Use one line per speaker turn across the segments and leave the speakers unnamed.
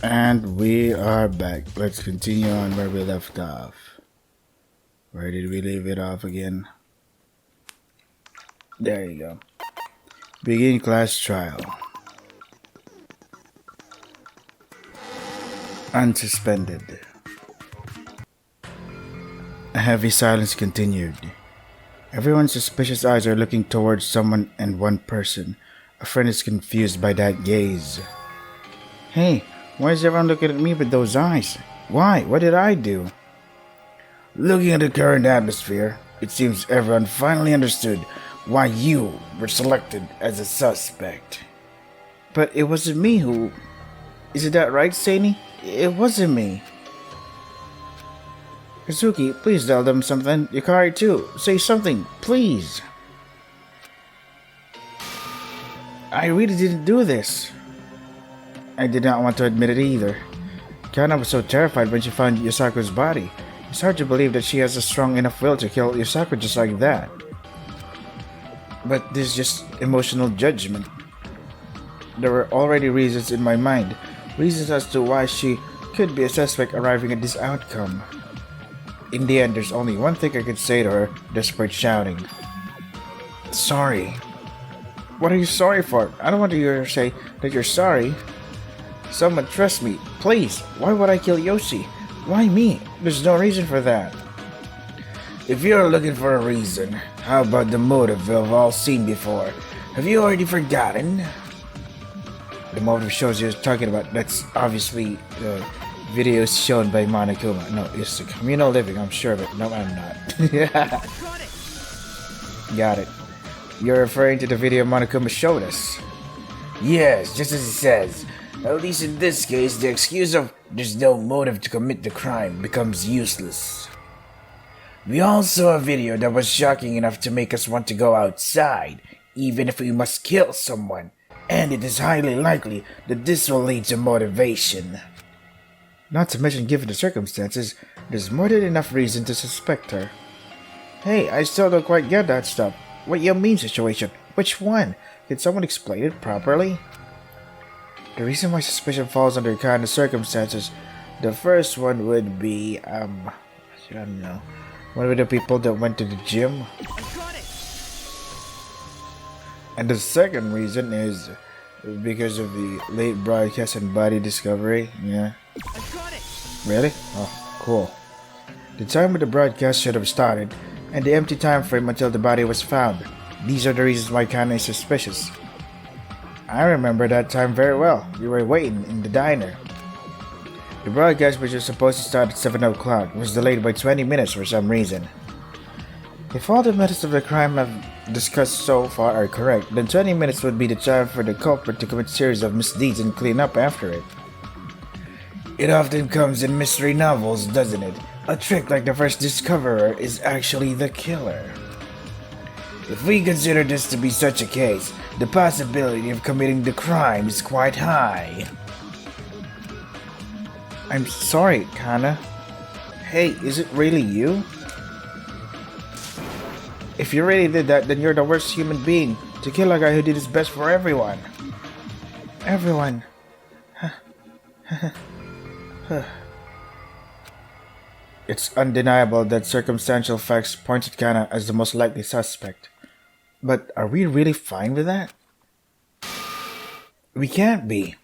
And we are back. Let's continue on where we left off. Where did we leave it off again? There you go. Begin class trial. Unsuspended. A heavy silence continued. Everyone's suspicious eyes are looking towards someone and one person. A friend is confused by that gaze. Hey, why is everyone looking at me with those eyes? Why? What did I do? Looking at the current atmosphere, it seems everyone finally understood why you were selected as a suspect. But it wasn't me who... Isn't that right, Sani? It wasn't me. Kazuki, please tell them something. Yukari too. Say something, please. I really didn't do this. I did not want to admit it either. Kana was so terrified when she found Yusaku's body. It's hard to believe that she has a strong enough will to kill Yusaku just like that. But this is just emotional judgment. There were already reasons in my mind. Reasons as to why she could be a suspect arriving at this outcome. In the end, there's only one thing I could say to her, desperate shouting. Sorry. What are you sorry for? I don't want to hear her say that you're sorry. Someone trust me, please. Why would I kill Yoshi? Why me? There's no reason for that. If you're looking for a reason, how about the motive we've all seen before? Have you already forgotten? The motive shows you're talking about, that's obviously the videos shown by Monokuma. No, it's the communal living, I'm sure, but no, I'm not. Got it. You're referring to the video Monokuma showed us. Yes, just as it says. At least in this case, the excuse of there's no motive to commit the crime becomes useless. We all saw a video that was shocking enough to make us want to go outside, even if we must kill someone, and it is highly likely that this will lead to motivation. Not to mention, given the circumstances, there's more than enough reason to suspect her. Hey, I still don't quite get that stuff. What you mean situation? Which one? Can someone explain it properly? The reason why suspicion falls under kind of circumstances, the first one would be, I don't know, one of the people that went to the gym. And the second reason is because of the late broadcast and body discovery, yeah. Really? Oh, cool. The time of the broadcast should have started, and the empty time frame until the body was found. These are the reasons why Kana is suspicious. I remember that time very well. We were waiting in the diner. The broadcast, which was supposed to start at 7 o'clock, was delayed by 20 minutes for some reason. If all the methods of the crime I've discussed so far are correct, then 20 minutes would be the time for the culprit to commit a series of misdeeds and clean up after it. It often comes in mystery novels, doesn't it? A trick like the first discoverer is actually the killer. If we consider this to be such a case, the possibility of committing the crime is quite high. I'm sorry, Kana. Hey, is it really you? If you really did that, then you're the worst human being to kill a guy who did his best for everyone. Everyone. It's undeniable that circumstantial facts point at Kana as the most likely suspect. But are we really fine with that? We can't be.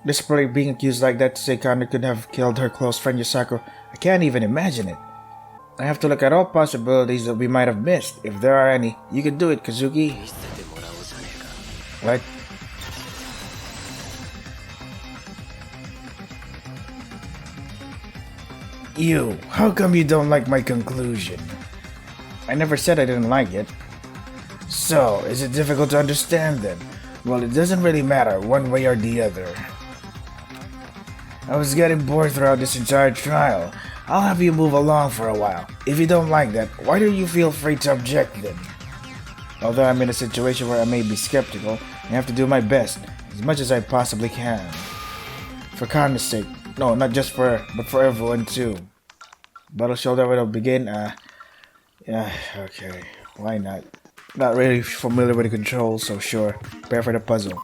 Desperately being accused like that to say Kana could have killed her close friend Yusaku, I can't even imagine it. I have to look at all possibilities that we might have missed. If there are any, you can do it, Kazuki. What? You, how come you don't like my conclusion? I never said I didn't like it. So, is it difficult to understand then? Well, it doesn't really matter one way or the other. I was getting bored throughout this entire trial. I'll have you move along for a while. If you don't like that, why don't you feel free to object then? Although I'm in a situation where I may be skeptical, I have to do my best, as much as I possibly can. For Kana's sake. No, not just for her, but for everyone too. Battle shoulder will begin, yeah, okay, why not? Not really familiar with the controls, so sure. Prepare for the puzzle.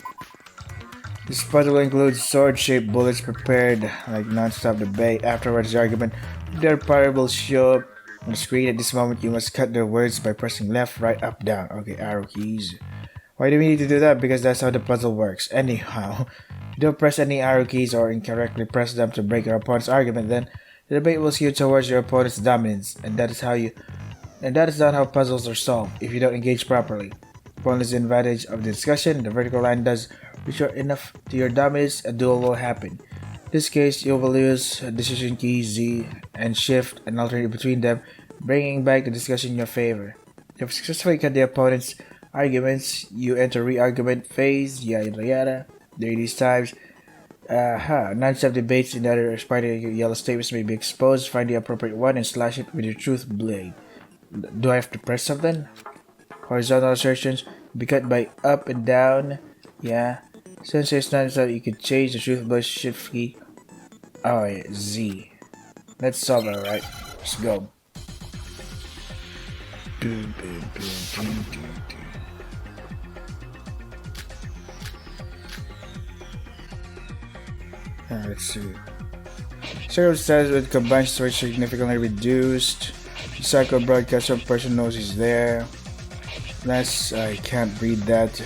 This puzzle includes sword-shaped bullets prepared like non-stop debate. Afterwards, the argument their party will show up on the screen. At this moment, you must cut their words by pressing left, right, up, down. Okay, arrow keys. Why do we need to do that? Because that's how the puzzle works. Anyhow, if you don't press any arrow keys or incorrectly press them to break your opponent's argument, then the debate will skew towards your opponent's dominance, and that is not how puzzles are solved if you don't engage properly. Upon the advantage of the discussion, the vertical line does reach enough to your dominance, a duel will happen. In this case, you will use decision key Z and shift and alternate between them, bringing back the discussion in your favor. If you have successfully cut the opponent's arguments, you enter re-argument phase, yada yada. During these times, non-stop debates in the other party yellow statements may be exposed. Find the appropriate one and slash it with your truth blade. Do I have to press something? Horizontal assertions be cut by up and down. Yeah. Since it's not so you can change the truth blade shift key. Oh yeah, Z. Let's solve it, alright. Let's go. Let's see. Serial status with combined storage significantly reduced. Psycho broadcast one person knows he's there. Unless I can't read that.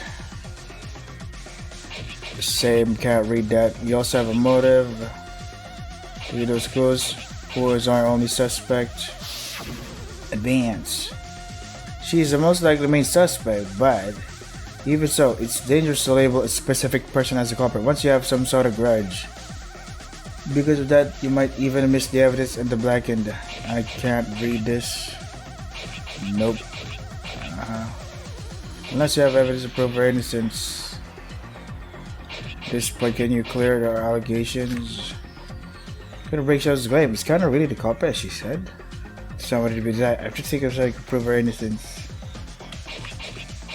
Same, can't read that. You also have a motive. Read those clues. Who is our only suspect? Advance. She is the most likely main suspect, but even so, it's dangerous to label a specific person as a culprit once you have some sort of grudge. Because of that, you might even miss the evidence in the blackened. I can't read this. Nope. Unless you have evidence to prove her innocence. At this point, can you clear the allegations? Gonna break Shell's claim. It's kind of really the culprit, she said. Somebody to be that. I have to think of something to prove her innocence.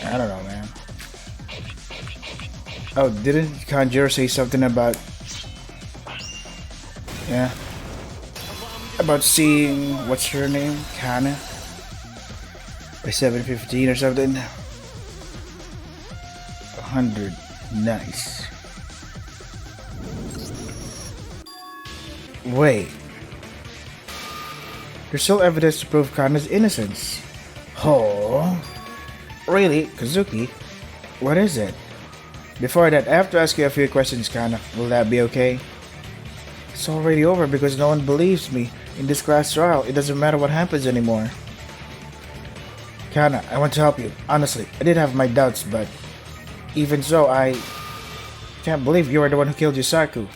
I don't know, man. Oh, didn't Conjure say something about... Yeah. About seeing... What's her name? Kana? By 7:15 or something? 100. Nice. Wait. There's still evidence to prove Kana's innocence. Oh. Really? Kazuki? What is it? Before that, I have to ask you a few questions, Kana. Will that be okay? It's already over because no one believes me. In this class trial, it doesn't matter what happens anymore. Kana, I want to help you. Honestly, I did have my doubts, but even so, I can't believe you were the one who killed Yusaku.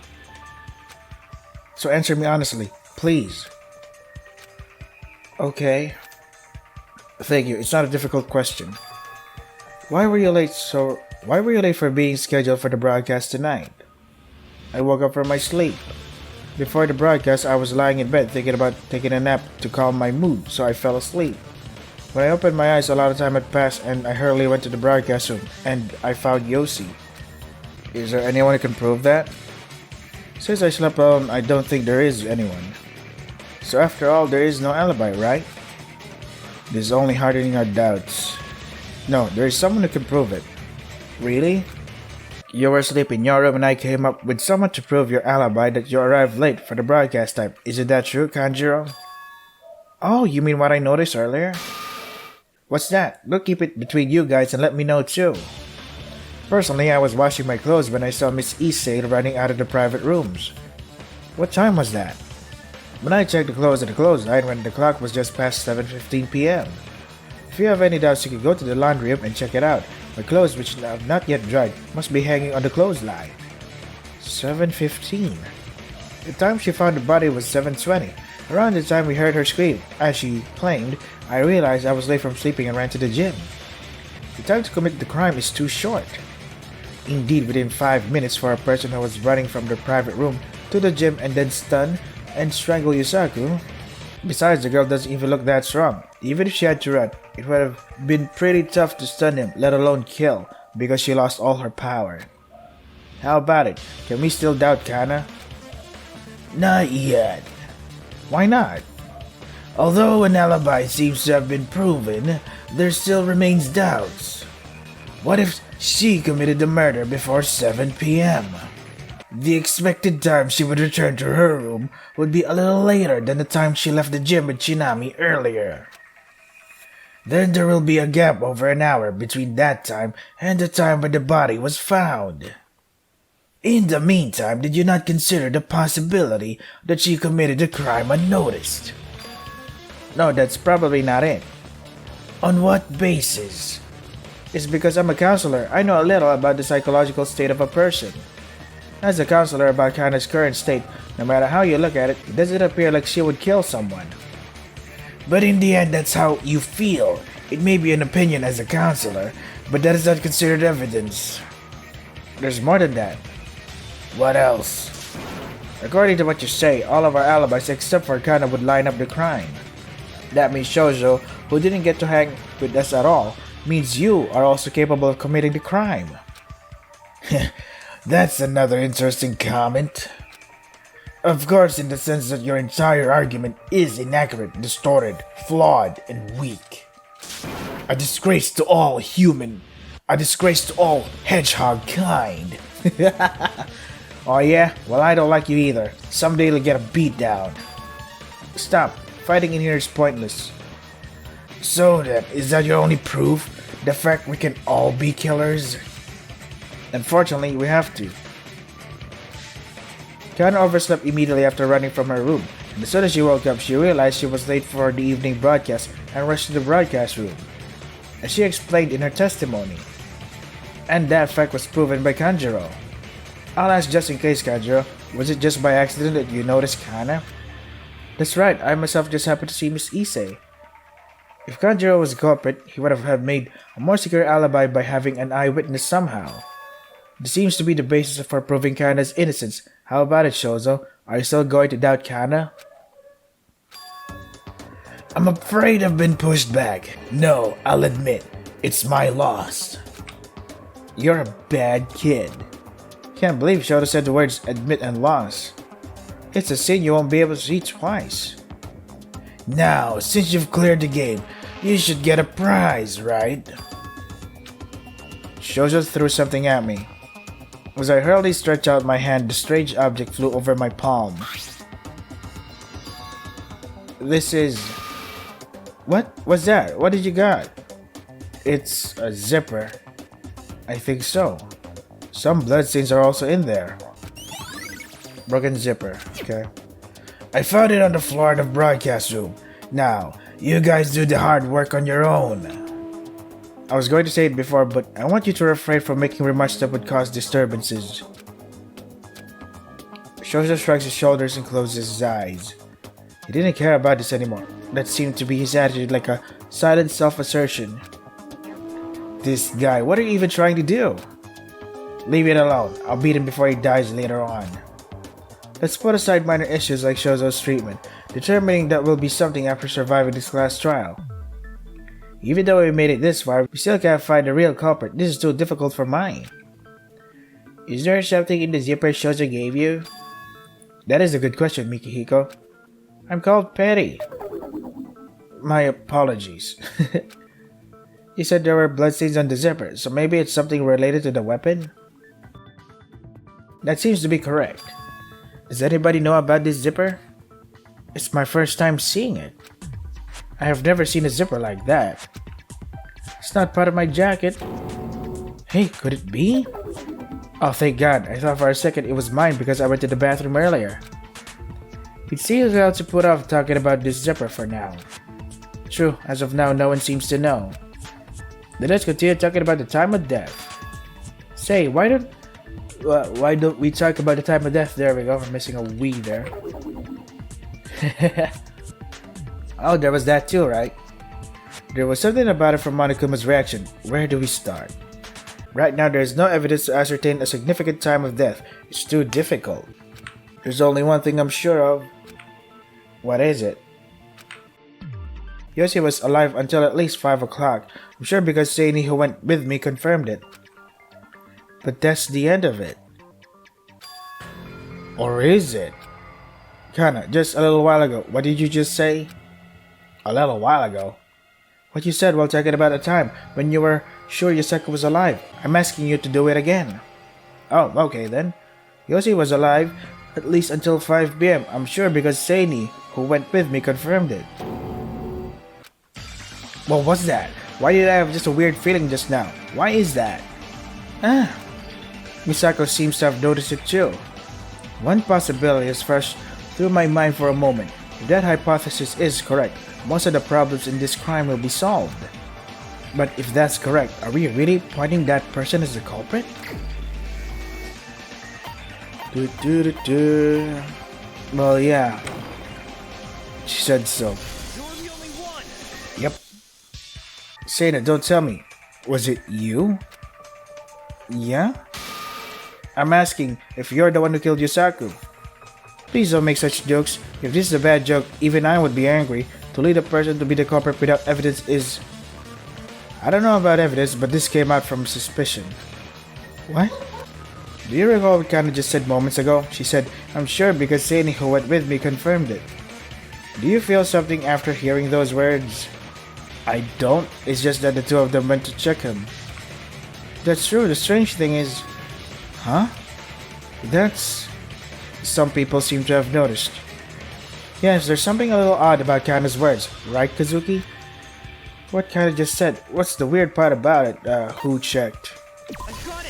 So answer me honestly, please. Okay. Thank you. It's not a difficult question. Why were you late for being scheduled for the broadcast tonight? I woke up from my sleep. Before the broadcast, I was lying in bed thinking about taking a nap to calm my mood, so I fell asleep. When I opened my eyes, a lot of time had passed and I hurriedly went to the broadcast room and I found Yoshi. Is there anyone who can prove that? Since I slept alone, I don't think there is anyone. So after all, there is no alibi, right? This is only hardening our doubts. No, there is someone who can prove it. Really? You were asleep in your room and I came up with someone to prove your alibi that you arrived late for the broadcast time. Isn't that true, Kanjiro? Oh, you mean what I noticed earlier? What's that? We'll keep it between you guys and let me know too. Personally, I was washing my clothes when I saw Miss Issei running out of the private rooms. What time was that? When I checked the clothes at the clothesline when the clock was just past 7:15 p.m. If you have any doubts, you can go to the laundry room and check it out. My clothes, which have not yet dried, must be hanging on the clothesline. 7:15. The time she found the body was 7:20. Around the time we heard her scream, as she claimed, I realized I was late from sleeping and ran to the gym. The time to commit the crime is too short. Indeed, within 5 minutes for a person who was running from the private room to the gym and then stun and strangle Yusaku. Besides, the girl doesn't even look that strong. Even if she had to run, it would have been pretty tough to stun him, let alone kill, because she lost all her power. How about it? Can we still doubt Kana? Not yet. Why not? Although an alibi seems to have been proven, there still remains doubts. What if she committed the murder before 7 p.m.? The expected time she would return to her room would be a little later than the time she left the gym with Shinami earlier. Then there will be a gap over an hour between that time and the time when the body was found. In the meantime, did you not consider the possibility that she committed the crime unnoticed? No, that's probably not it. On what basis? It's because I'm a counselor. I know a little about the psychological state of a person. As a counselor about Kana's current state, no matter how you look at it, it doesn't appear like she would kill someone. But in the end, that's how you feel. It may be an opinion as a counselor, but that is not considered evidence. There's more than that. What else? According to what you say, all of our alibis except for Kana would line up the crime. That means Shoujo, who didn't get to hang with us at all, means you are also capable of committing the crime. That's another interesting comment. Of course, in the sense that your entire argument is inaccurate, distorted, flawed, and weak. A disgrace to all human. A disgrace to all hedgehog kind. Oh yeah? Well, I don't like you either. Someday you'll get a beat down. Stop. Fighting in here is pointless. So then, is that your only proof? The fact we can all be killers? Unfortunately, we have to. Kana overslept immediately after running from her room, and as soon as she woke up, she realized she was late for the evening broadcast and rushed to the broadcast room, as she explained in her testimony. And that fact was proven by Kanjuro. I'll ask just in case, Kanjuro, was it just by accident that you noticed Kana? That's right, I myself just happened to see Miss Issei. If Kanjuro was a culprit, he would have made a more secure alibi by having an eyewitness somehow. This seems to be the basis for proving Kana's innocence. How about it, Shozo? Are you still going to doubt Kana? I'm afraid I've been pushed back. No, I'll admit, it's my loss. You're a bad kid. Can't believe Shoto said the words admit and loss. It's a sin you won't be able to see twice. Now, since you've cleared the game, you should get a prize, right? Shoujo threw something at me. As I hurriedly stretched out my hand, the strange object flew over my palm. This is... What was that? What did you got? It's a zipper. I think so. Some bloodstains are also in there. Broken zipper. Okay. I found it on the floor of the broadcast room. Now, you guys do the hard work on your own. I was going to say it before, but I want you to refrain from making remarks that would cause disturbances. Shoujo shrugs his shoulders and closes his eyes. He didn't care about this anymore. That seemed to be his attitude, like a silent self-assertion. This guy, what are you even trying to do? Leave it alone. I'll beat him before he dies later on. Let's put aside minor issues like Shoujo's treatment, determining that will be something after surviving this last trial. Even though we made it this far, we still can't find the real culprit. This is too difficult for mine. Is there something in the zipper Shoujo gave you? That is a good question, Mikihiko. I'm called Petty. My apologies. You said there were bloodstains on the zipper, so maybe it's something related to the weapon? That seems to be correct. Does anybody know about this zipper? It's my first time seeing it. I have never seen a zipper like that. It's not part of my jacket. Hey, could it be? Oh, thank God. I thought for a second it was mine because I went to the bathroom earlier. It seems well to put off talking about this zipper for now. True, as of now, no one seems to know. Then let's continue talking about the time of death. Say, why don't we talk about the time of death? There we go. We're missing a "we" there. Oh, there was that too, right? There was something about it from Monokuma's reaction. Where do we start? Right now, there is no evidence to ascertain a significant time of death. It's too difficult. There's only one thing I'm sure of. What is it? Yoshi was alive until at least 5 o'clock. I'm sure because Seini, who went with me, confirmed it. But that's the end of it. Or is it? Kana, just a little while ago, what did you just say? A little while ago? What you said while talking about a time when you were sure Yoseko was alive. I'm asking you to do it again. Oh, okay then. Yoshi was alive at least until 5 p.m. I'm sure because Seini, who went with me, confirmed it. What was that? Why did I have just a weird feeling just now? Why is that? Ah, Misako seems to have noticed it too. One possibility has flashed through my mind for a moment. If that hypothesis is correct, most of the problems in this crime will be solved. But if that's correct, are we really pointing that person as the culprit? Well, yeah. She said so. Yep. Seina, don't tell me. Was it you? Yeah? I'm asking if you're the one who killed Yusaku. Please don't make such jokes. If this is a bad joke, even I would be angry. To lead a person to be the culprit without evidence is... I don't know about evidence, but this came out from suspicion. What? Do you recall what Kana just said moments ago? She said, I'm sure because Seini who went with me confirmed it. Do you feel something after hearing those words? I don't. It's just that the two of them went to check him. That's true. The strange thing is... Huh? That's... Some people seem to have noticed. Yes, there's something a little odd about Kana's words, right, Kazuki? What Kana just said. What's the weird part about it? Who checked?
I got it.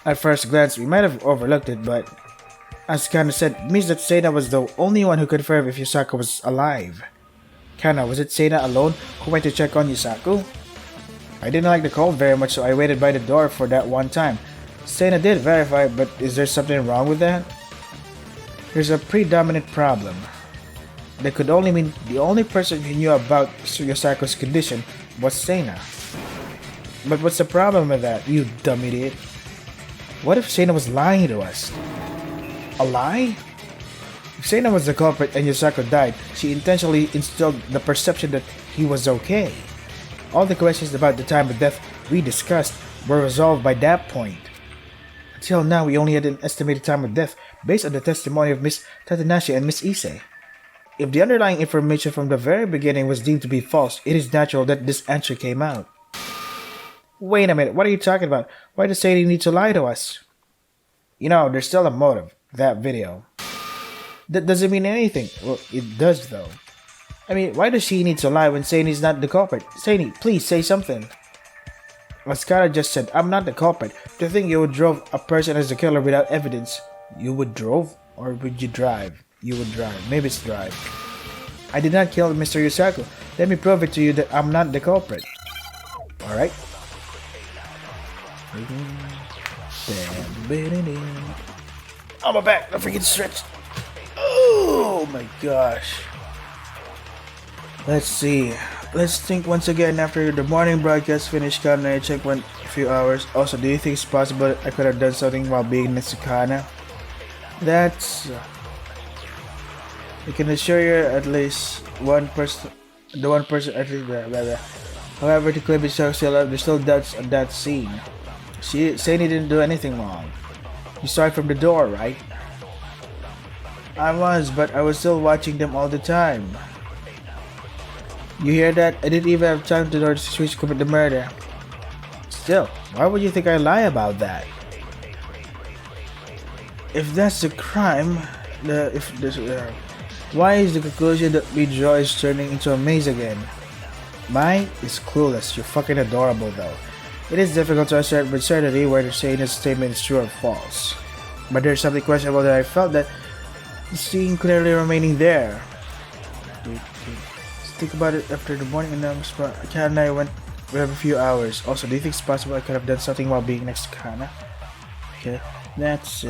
At first glance, we might have overlooked it, but... As Kana said, it means that Seina was the only one who confirmed if Yusaku was alive. Kana, was it Seina alone who went to check on Yusaku? I didn't like the cold very much, so I waited by the door for that one time. Seina did verify, but is there something wrong with that? There's a predominant problem. That could only mean the only person who knew about Yusaku's condition was Seina. But what's the problem with that, you dumb idiot? What if Seina was lying to us? A lie? If Seina was the culprit and Yusaku died, she intentionally instilled the perception that he was okay. All the questions about the time of death we discussed were resolved by that point. Until now, we only had an estimated time of death based on the testimony of Miss Tatanashi and Miss Ise. If the underlying information from the very beginning was deemed to be false, it is natural that this answer came out. Wait a minute, what are you talking about? Why does Sadie need to lie to us? You know, there's still a motive. That video. That doesn't mean anything. Well, it does though. I mean, why does she need to lie when Sadie's not the culprit? Sadie, please say something. Mascara just said, I'm not the culprit. Do you think you would drove a person as the killer without evidence? You would drove? Or would you drive? You would drive. Maybe it's drive. I did not kill Mr. Yusaku. Let me prove it to you that I'm not the culprit. Alright. Oh, my back! Don't forget to stretch. Oh my gosh. Let's see. Let's think once again after the morning broadcast finished. Kana, I checked one few hours. Also, do you think it's possible that I could have done something while being next to Kana? That's... I can assure you at least one person... The one person at least... However, to claim it's still alive, there's still doubts on that scene. Seini didn't do anything wrong. You saw it from the door, right? I was, but I was still watching them all the time. You hear that? I didn't even have time to switch to commit the murder. Still, why would you think I lie about that? If that's the crime, why is the conclusion that we draw is turning into a maze again? Mine is clueless. You're fucking adorable though. It is difficult to assert with certainty whether Seina's statement is true or false. But there's something questionable that I felt that the scene clearly remaining there. Let's think about it after the morning announcement. Kana and I went we have a few hours. Also, do you think it's possible I could have done something while being next to Kana? Okay, that's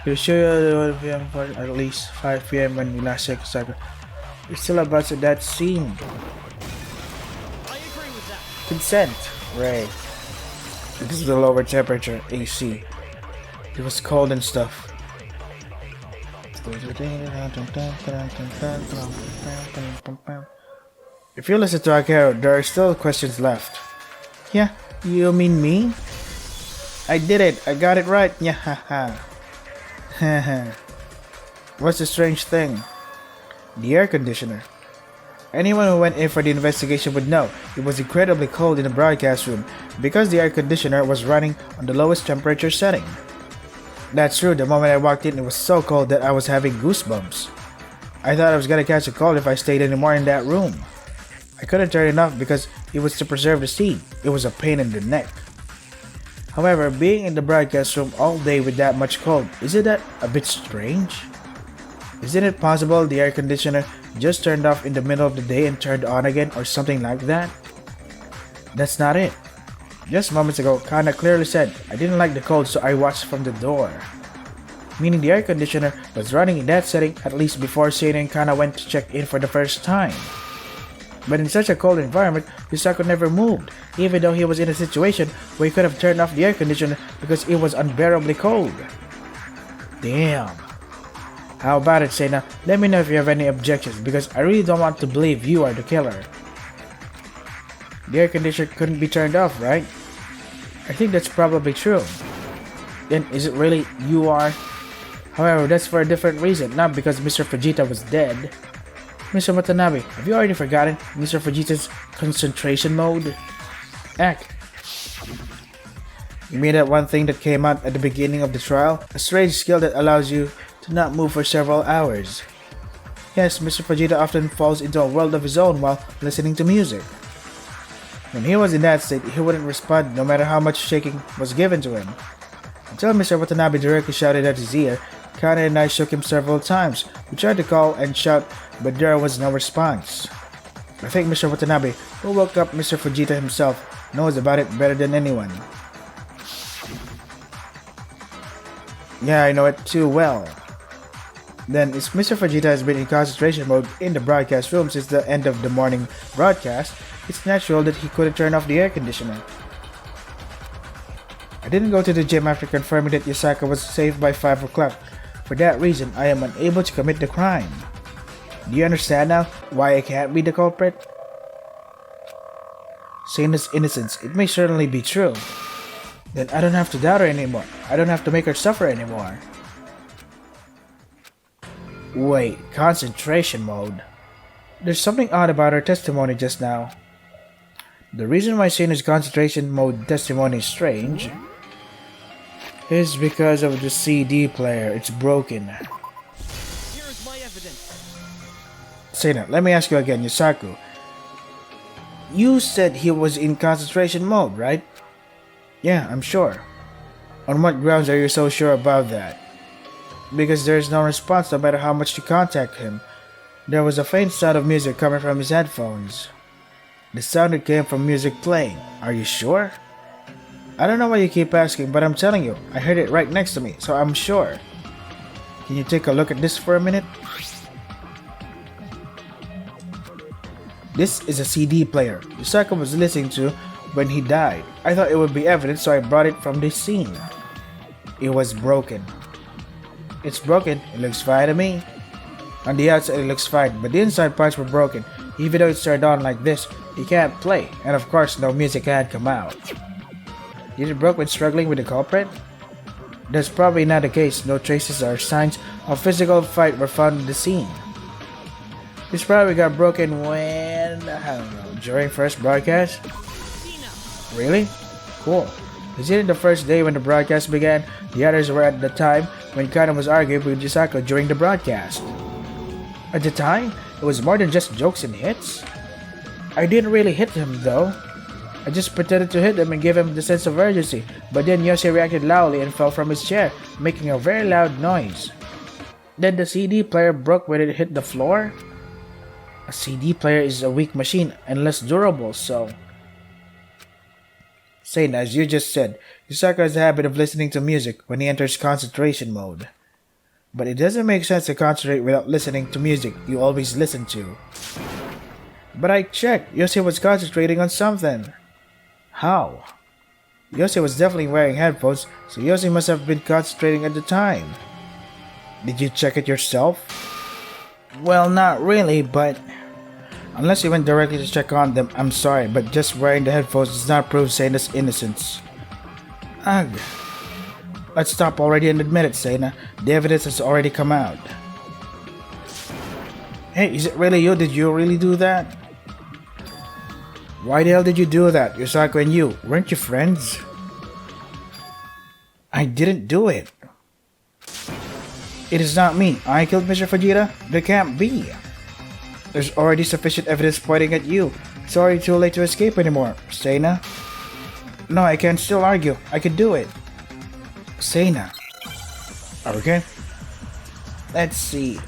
we'll show you the 1 p.m. for at least 5 p.m. when we last checked Osaka. It's still about that scene. Consent, right? This is the lower temperature AC. It was cold and stuff. If you listen to Akero, there are still questions left. Yeah, you mean me? I did it. I got it right. Yeah, haha. What's the strange thing? The air conditioner. Anyone who went in for the investigation would know it was incredibly cold in the broadcast room because the air conditioner was running on the lowest temperature setting. That's true, the moment I walked in it was so cold that I was having goosebumps. I thought I was gonna catch a cold if I stayed anymore in that room. I couldn't turn it off because it was to preserve the scene. It was a pain in the neck. However, being in the broadcast room all day with that much cold, isn't that a bit strange? Isn't it possible the air conditioner just turned off in the middle of the day and turned on again or something like that? That's not it. Just moments ago, Kana clearly said I didn't like the cold so I watched from the door. Meaning the air conditioner was running in that setting at least before Seina and Kana went to check in for the first time. But in such a cold environment, Yusako never moved, even though he was in a situation where he could have turned off the air conditioner because it was unbearably cold. Damn. How about it, Seina? Let me know if you have any objections because I really don't want to believe you are the killer. The air conditioner couldn't be turned off, right? I think that's probably true. Then is it really you are? However, that's for a different reason, not because Mr. Fujita was dead. Mr. Watanabe, have you already forgotten Mr. Fujita's concentration mode? Act. You mean that one thing that came out at the beginning of the trial? A strange skill that allows you to not move for several hours. Yes, Mr. Fujita often falls into a world of his own while listening to music. When he was in that state, he wouldn't respond no matter how much shaking was given to him. Until Mr. Watanabe directly shouted at his ear, Kana and I shook him several times. We tried to call and shout, but there was no response. I think Mr. Watanabe, who woke up Mr. Fujita himself, knows about it better than anyone. Yeah, I know it too well. Then, if Mr. Fujita has been in concentration mode in the broadcast room since the end of the morning broadcast, it's natural that he couldn't turn off the air conditioner. I didn't go to the gym after confirming that Yusaka was safe by 5 o'clock. For that reason, I am unable to commit the crime. Do you understand now why I can't be the culprit? Seina's innocence, it may certainly be true. Then I don't have to doubt her anymore. I don't have to make her suffer anymore. Wait, concentration mode. There's something odd about her testimony just now. The reason why Seina's concentration mode testimony is strange is because of the CD player. It's broken.
Here's my evidence.
Seina, let me ask you again, Yusaku. You said he was in concentration mode, right? Yeah, I'm sure. On what grounds are you so sure about that? Because there's no response no matter how much you contact him. There was a faint sound of music coming from his headphones. The sound that came from music playing. Are you sure? I don't know why you keep asking, but I'm telling you, I heard it right next to me, so I'm sure. Can you take a look at this for a minute? This is a CD player Yusaka was listening to when he died. I thought it would be evidence, so I brought it from this scene. It was broken. It's broken, it looks fine to me. On the outside it looks fine, but the inside parts were broken. Even though it's turned on like this, it can't play, and of course no music had come out. Did it broke when struggling with the culprit? That's probably not the case. No traces or signs of physical fight were found in the scene. This probably got broken when, I don't know, during first broadcast? Really? Cool. Isn't it the first day when the broadcast began? The others were at the time when Kana was arguing with Yusako during the broadcast. At the time, it was more than just jokes and hits. I didn't really hit him though. I just pretended to hit him and give him the sense of urgency, but then Yoshi reacted loudly and fell from his chair, making a very loud noise. Then the CD player broke when it hit the floor? A CD player is a weak machine and less durable, so... Seina, as you just said, Yusaka has a habit of listening to music when he enters concentration mode. But it doesn't make sense to concentrate without listening to music you always listen to. But I checked, Yoshi was concentrating on something. How? Yoshi was definitely wearing headphones, so Yoshi must have been concentrating at the time. Did you check it yourself? Well, not really, but... Unless you went directly to check on them, I'm sorry, but just wearing the headphones does not prove Seina's innocence. Ugh. Let's stop already and admit it, Seina. The evidence has already come out. Hey, is it really you? Did you really do that? Why the hell did you do that? Yosako and you, weren't you friends? I didn't do it. It is not me. I killed Mr. Fujita? There can't be. There's already sufficient evidence pointing at you. It's already too late to escape anymore. Seina? No, I can still argue. I can do it. Seina. Okay. Let's see.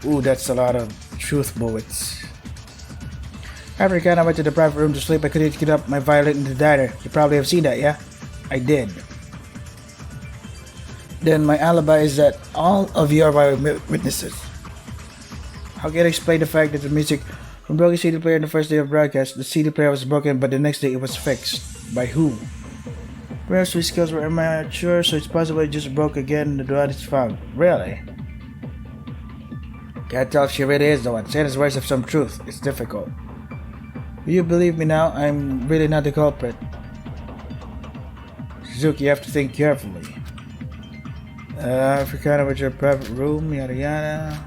Ooh, that's a lot of truth bullets. After I went to the private room to sleep, I couldn't get up my violin in the diner. You probably have seen that, yeah? I did. Then my alibi is that all of you are my witnesses. How can I explain the fact that the music from broken CD player on the first day of broadcast, the CD player was broken, but the next day it was fixed? By who? Perhaps my skills were immature, so it's possible it just broke again and the door is found. Really? Can't tell if she really is the one. Seina's words have some truth. It's difficult. Do you believe me now? I'm really not the culprit. Suzuki, you have to think carefully. I forgot about your private room, yada yada.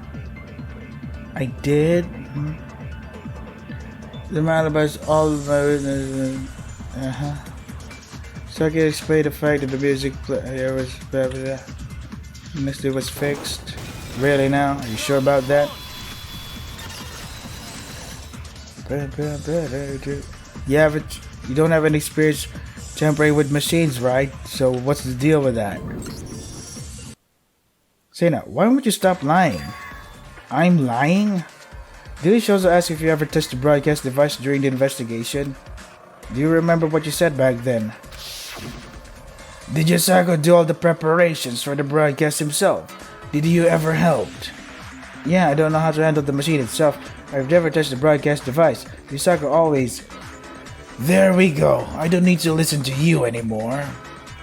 I did. The alibis, all of my witnesses. So I can explain the fact that the music player was next day was fixed. Really now? Are you sure about that? Yeah, but you don't have any experience tampering with machines, right? So what's the deal with that? Seina, why won't you stop lying? I'm lying? Did he also ask if you ever touched the broadcast device during the investigation? Do you remember what you said back then? Did Yosako do all the preparations for the broadcast himself? Did you ever help? Yeah, I don't know how to handle the machine itself. I've never touched the broadcast device. Yosako always... There we go. I don't need to listen to you anymore.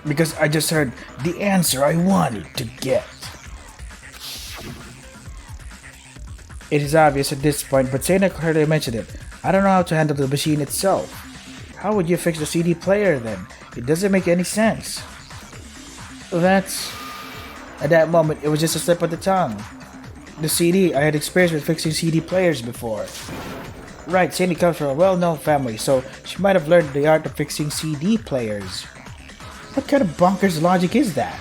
Because I just heard the answer I wanted to get. It is obvious at this point, but Seina hardly mentioned it. I don't know how to handle the machine itself. How would you fix the CD player then? It doesn't make any sense. That's... At that moment, it was just a slip of the tongue. The CD, I had experience with fixing CD players before. Right, Seina comes from a well-known family, so she might have learned the art of fixing CD players. What kind of bonkers logic is that?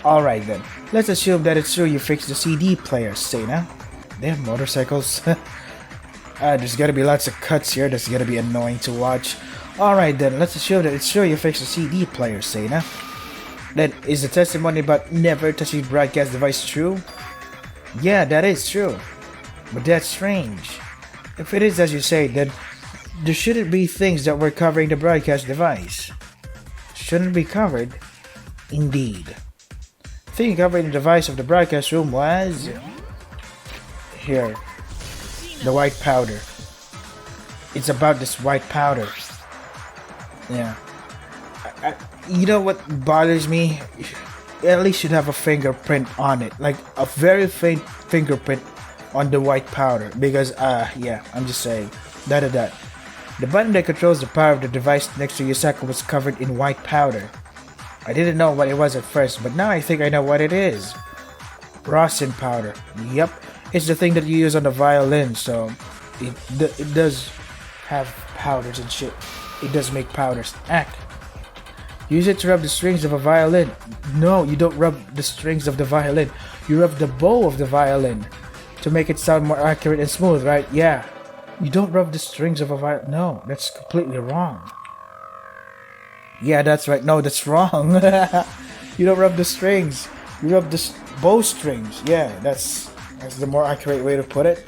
Alright then, let's assume that it's true you fixed the CD player, Seina. They have motorcycles. There's gotta be lots of cuts here. That's gonna be annoying to watch. Alright then, let's assume that it's true you fixed the CD player, Seina. Then, is the testimony about never touching the broadcast device true? Yeah, that is true. But that's strange. If it is as you say, then there shouldn't be things that were covering the broadcast device. Shouldn't be covered? Indeed. The thing covering the device of the broadcast room was... Here. The white powder. It's about this white powder. Yeah. You know what bothers me? At least should have a fingerprint on it. Like a very faint fingerprint on the white powder. Because, yeah, I'm just saying. The button that controls the power of the device next to Yosako was covered in white powder. I didn't know what it was at first, but now I think I know what it is. Rosin powder. Yep. It's the thing that you use on the violin, so it does have powders and shit. It does make powders. Act. Use it to rub the strings of a violin. No, you don't rub the strings of the violin. You rub the bow of the violin to make it sound more accurate and smooth, right? Yeah. You don't rub the strings of a violin. No, that's completely wrong. Yeah, that's right. No, that's wrong. You don't rub the strings. You rub the bow strings. Yeah, that's the more accurate way to put it.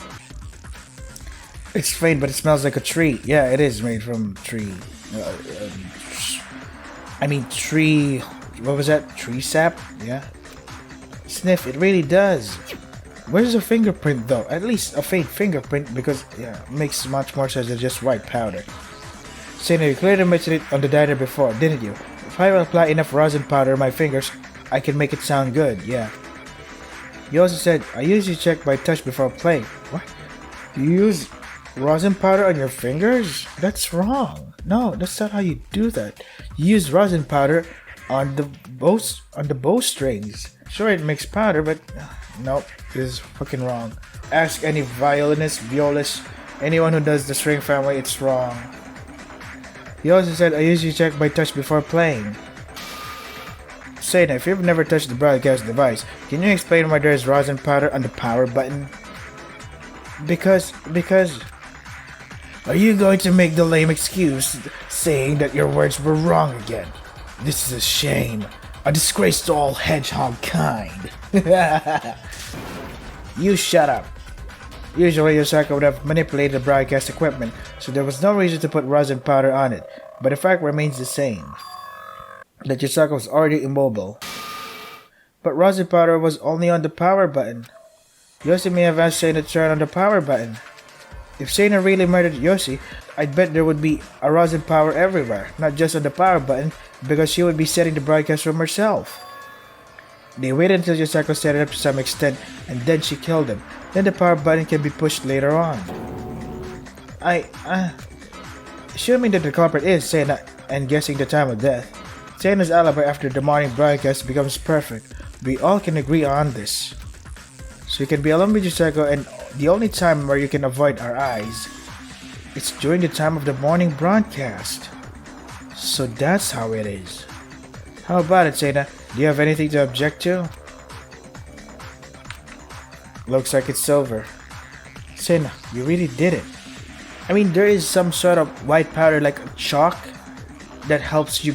It's faint, but it smells like a tree. Yeah, it is made from tree. Tree... What was that? Tree sap? Yeah. Sniff, it really does. Where's the fingerprint though? At least a faint fingerprint because, yeah, it makes much more sense than just white powder. Seina, you clearly mentioned it on the diner before, didn't you? If I apply enough rosin powder on my fingers, I can make it sound good, yeah. You also said, I usually check by touch before playing. What? You use rosin powder on your fingers? That's wrong. No, that's not how you do that. You use rosin powder on the bowstrings. Sure, it makes powder, but nope, this is fucking wrong. Ask any violinist, violist, anyone who does the string family, it's wrong. He also said I usually check by touch before playing. Saying, if you've never touched the broadcast device, can you explain why there's rosin powder on the power button? Because... Are you going to make the lame excuse saying that your words were wrong again? This is a shame. A disgrace to all hedgehog kind. You shut up. Usually Yosaka would have manipulated the broadcast equipment, so there was no reason to put rosin powder on it, but the fact remains the same. That Yosaka was already immobile. But rosin powder was only on the power button. Yoshi may have asked Sena to turn on the power button. If Sena really murdered Yoshi, I'd bet there would be a rosin powder everywhere, not just on the power button, because she would be setting the broadcast room herself. They waited until Yosako set it up to some extent, and then she killed him. Then the power button can be pushed later on. Assuming that the culprit is Sena, and guessing the time of death, Sena's alibi after the morning broadcast becomes perfect. We all can agree on this. So you can be alone with Yosako, and the only time where you can avoid our eyes, it's during the time of the morning broadcast. So that's how it is. How about it, Sena? Do you have anything to object to? Looks like it's over. Sena, you really did it. I mean, there is some sort of white powder like chalk that helps you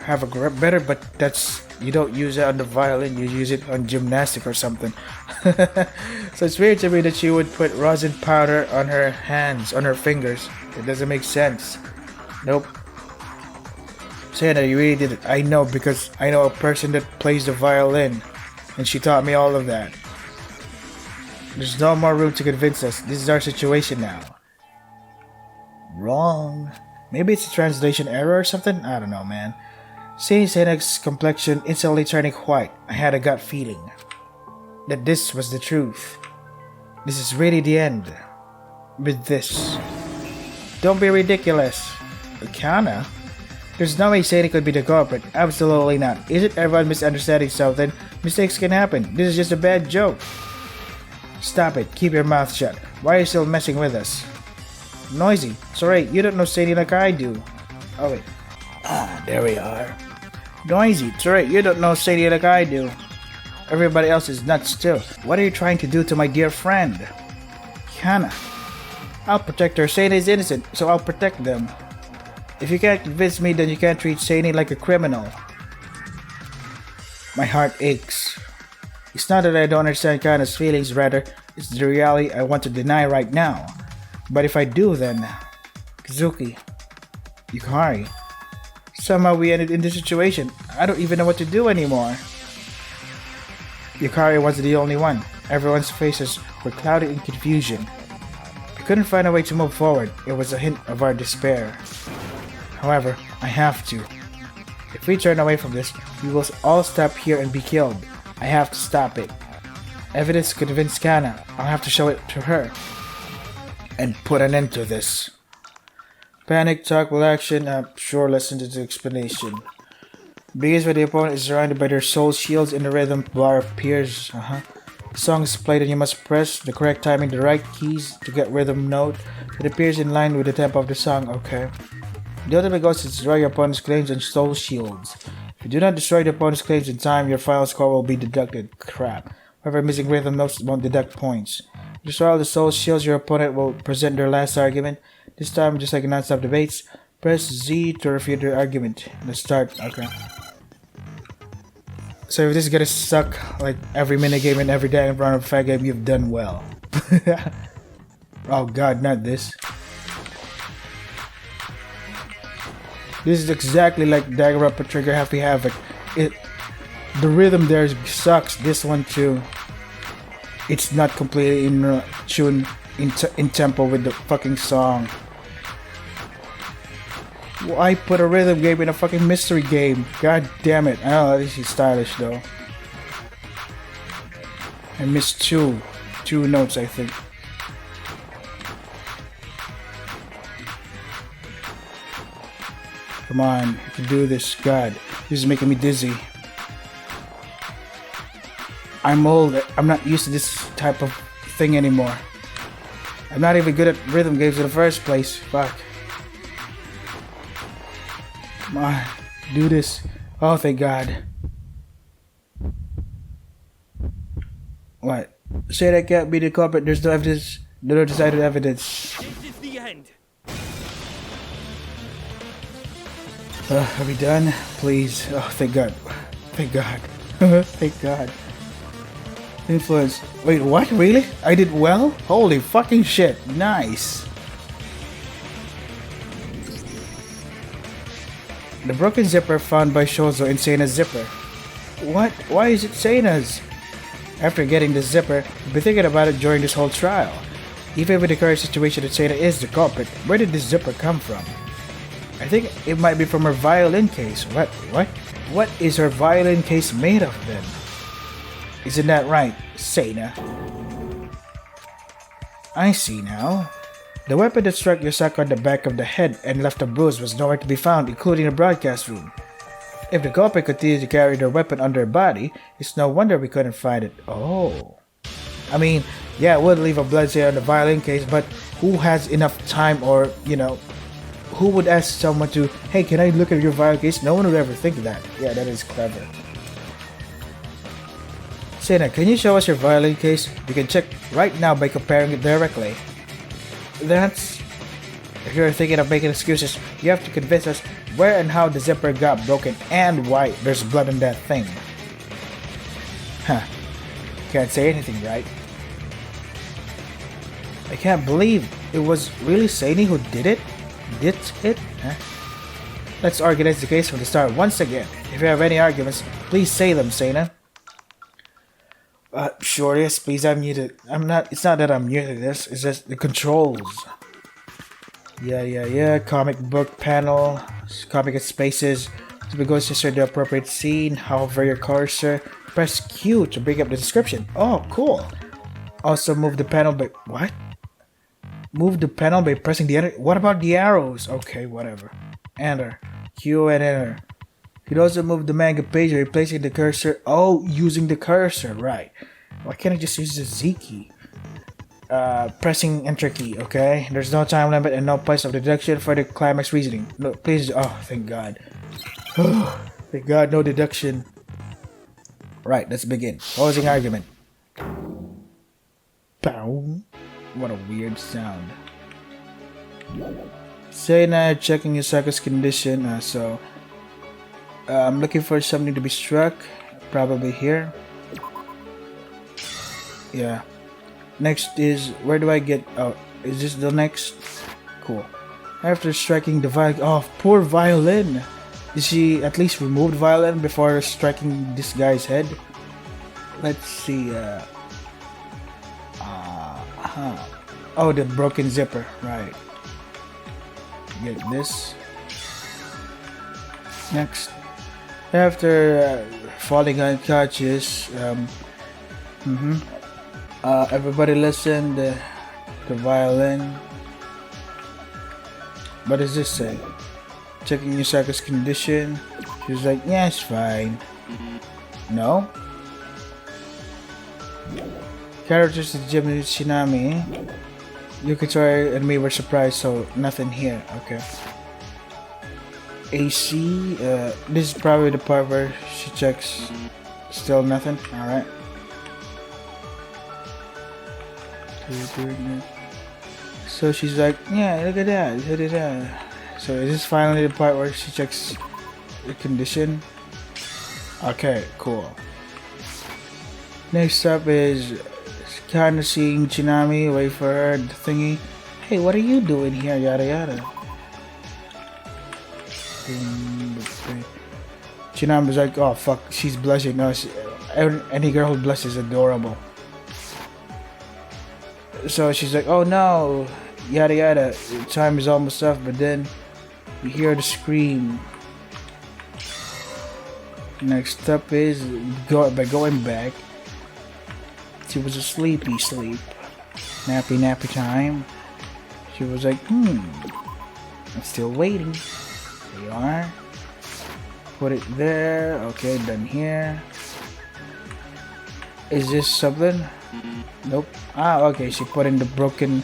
have a grip better, but you don't use it on the violin, you use it on gymnastic or something. So it's weird to me that she would put rosin powder on her hands, on her fingers. It doesn't make sense. Nope. Sena, you really did it. I know, because I know a person that plays the violin, and she taught me all of that. There's no more room to convince us. This is our situation now. Wrong. Maybe it's a translation error or something? I don't know, man. Seeing Sena's complexion instantly turning white, I had a gut feeling that this was the truth. This is really the end. With this. Don't be ridiculous. Kinda. There's no way Sena could be the culprit. Absolutely not. Isn't everyone misunderstanding something? Mistakes can happen. This is just a bad joke. Stop it. Keep your mouth shut. Why are you still messing with us? Noisy. Sorry, you don't know Sadie like I do. Oh wait. There we are. Noisy. Sorry, you don't know Sadie like I do. Everybody else is nuts too. What are you trying to do to my dear friend? Hannah. I'll protect her. Sadie is innocent, so I'll protect them. If you can't convince me, then you can't treat Sadie like a criminal. My heart aches. It's not that I don't understand Kana's feelings, rather, it's the reality I want to deny right now. But if I do, then... Kazuki. Yukari. Somehow we ended in this situation. I don't even know what to do anymore. Yukari wasn't the only one. Everyone's faces were clouded in confusion. We couldn't find a way to move forward. It was a hint of our despair. However, I have to. If we turn away from this, we will all stop here and be killed. I have to stop it. Evidence to convince Kana. I'll have to show it to her. And put an end to this. Panic, talk, will action. Sure, listen to the explanation. Begins when the opponent is surrounded by their soul shields and the rhythm bar appears. The song is played and you must press the correct timing, the right keys to get rhythm note. It appears in line with the tempo of the song. Okay. The ultimate goal is to destroy your opponent's claims and soul shields. If you do not destroy the opponent's claims in time, your final score will be deducted. Crap. However, missing rhythm notes won't deduct points. To destroy all the soul shields, your opponent will present their last argument. This time, just like non-stop debates, press Z to refute their argument. Let's start. Okay. So if this is gonna suck like every minigame and every Danganronpa game, you've done well. Oh god, not this. This is exactly like Danganronpa Trigger Happy Havoc. The rhythm there sucks. This one too. It's not completely in tune, in tempo with the fucking song. Why put a rhythm game in a fucking mystery game? God damn it. I don't know, this is stylish though. I missed two notes, I think. Come on, you can do this, God. This is making me dizzy. I'm old. I'm not used to this type of thing anymore. I'm not even good at rhythm games in the first place. Fuck. Come on. Do this. Oh, thank God. What? Say that can't be the culprit. There's no evidence. No decided evidence.
This is the end.
Are we done? Please. Oh, thank God. Thank God. Thank God. Influence. Wait, what? Really? I did well? Holy fucking shit. Nice. The broken zipper found by Shozo in Seina's zipper. What? Why is it Seina's? After getting the zipper, I've been thinking about it during this whole trial. Even with the current situation that Seina is the culprit, where did this zipper come from? I think it might be from her violin case. What? What is her violin case made of then? Isn't that right, Seina? I see now. The weapon that struck Yosako on the back of the head and left a bruise was nowhere to be found, including the broadcast room. If the culprit continued to carry their weapon under her body, it's no wonder we couldn't find it. Oh. I mean, yeah, it would leave a blood stain on the violin case, but who has enough time or, who would ask someone to, hey, can I look at your violin case? No one would ever think of that. Yeah, that is clever. Seina, can you show us your violin case? We can check right now by comparing it directly. If you're thinking of making excuses, you have to convince us where and how the zipper got broken and why there's blood in that thing. Huh. Can't say anything, right? I can't believe it was really Seini who did it? Did it? Huh? Let's organize the case from the start once again. If you have any arguments, please say them, Seina. Sure, yes, please, I'm new to... it's not that I'm new to this, it's just the controls. Yeah, comic book panel, comic spaces, to be goes to insert the appropriate scene, hover your cursor, press Q to bring up the description. Oh, cool. Also move the panel by... What? Move the panel by pressing the enter... What about the arrows? Okay, whatever. Enter. Q and enter. You can also move the manga page by replacing the cursor. Oh, using the cursor, right. Why can't I just use the Z key? Pressing enter key, okay? There's no time limit and no place of deduction for the climax reasoning. No, please, oh, thank God. Thank God, no deduction. Right, let's begin. Closing argument. Pow. What a weird sound. Seina checking Yusako's condition, I'm looking for something to be struck. Probably here. Yeah. Next is... Where do I get... Oh, is this the next? Cool. After striking the violin... Oh, poor violin! Did she at least remove the violin before striking this guy's head? Let's see... Oh, the broken zipper. Right. Get this. Next. After falling unconscious, everybody listen, the violin. What does this say? Checking Yusako's condition. She's like, yeah, it's fine. No? Characters of Jimmy Shinami. Yukitori and me were surprised, so nothing here. Okay. AC, this is probably the part where she checks. Still nothing. Alright. So she's like, yeah, look at that. Look at that. So is this finally the part where she checks the condition? Okay, cool. Next up is kind of seeing Chinami. Wait for her, the thingy. Hey, what are you doing here? Yada yada. Chinami's like, oh fuck, she's blushing. No, any girl who blushes is adorable. So she's like, oh no, yada yada. Time is almost up, but then you hear the scream. Next up is by going back. She was a sleepy sleep. Nappy time. She was like, I'm still waiting. There you are. put it there. Okay, done here. Is this something? Nope. Ah, okay, she put in the broken